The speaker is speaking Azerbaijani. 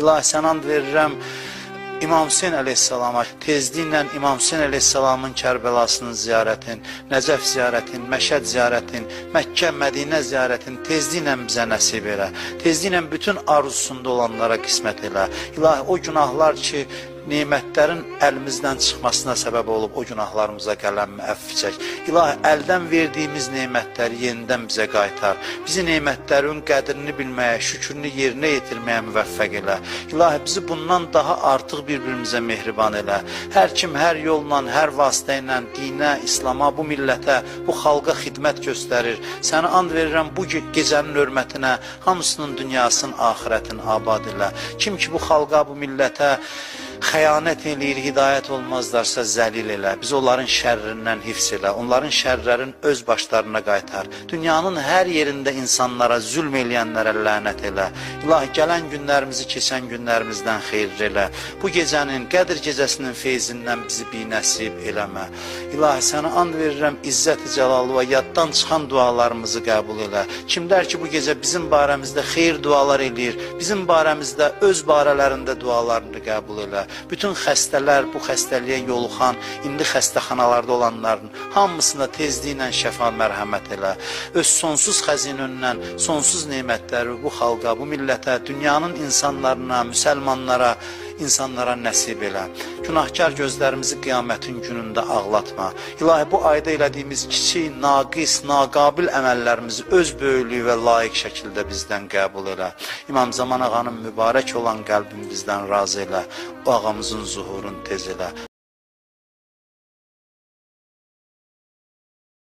İlahi sən and verirəm İmam Hüseyin əleyhissalama, tezliklə İmam Hüseyin əleyhissalamın Kərbəlasının ziyarətin, Nəcəf ziyarətin, Məşəd ziyarətin, Məkkə, Mədinə ziyarətin tezliklə bizə nəsib elə. Tezliklə bütün arzusunda olanlara qismət elə. İlahi o günahlar ki, nemətlərin əlimizdən çıxmasına səbəb olub, o günahlarımıza qələmmi əfv çək. İlahi, əldən verdiyimiz nemətləri yenidən bizə qaytar. Bizi nemətlərin qədrini bilməyə, şükrünü yerinə yetirməyə müvəffəq elə. İlahi, bizi bundan daha artıq bir-birimizə mehriban elə. Hər kim, hər yolla, hər vasitə ilə dinə, İslama, bu millətə, bu xalqa xidmət göstərir. Səni and verirəm bu gecənin hörmətinə, hamısının dünyasının, axirətin abad elə. Kim ki, bu xalqa, bu millətə xəyanət eləyir, hidayət olmazlarsa zəlil elə. Biz onların şərrindən hifz elə, onların şərlərin öz başlarına qaytar. Dünyanın hər yerində insanlara, zülm eləyənlərə lənət elə. İlahi, gələn günlərimizi keçən günlərimizdən xeyir elə. Bu gecənin, Qədr gecəsinin feyzindən bizi binəsib eləmə. İlahi, sənə and verirəm, İzzət-i Cəlalı və yaddan çıxan dualarımızı qəbul elə. Kimlər ki, bu gecə bizim barəmizdə xeyir dualar eləyir, bizim barəmizdə öz barələrində dualarını qəbul elə. Bütün xəstələr, bu xəstəliyə yoluxan, indi xəstəxanalarda olanların hamısına tezliklə şəfa mərhəmət elə. Öz sonsuz xəzinəndən, sonsuz nemətləri bu xalqa, bu millətə, dünyanın insanlarına, müsəlmanlara, insanlara nəsib elə. Günahkar gözlərimizi qiyamətin günündə ağlatma. İlahi, bu ayda elədiyimiz kiçik, naqis, naqabil əməllərimizi öz böyüklüyü və layiq şəkildə bizdən qəbul elə. İmam Zaman ağanın mübarək olan qəlbini bizdən razı elə. O ağamızın zuhurunu tez elə.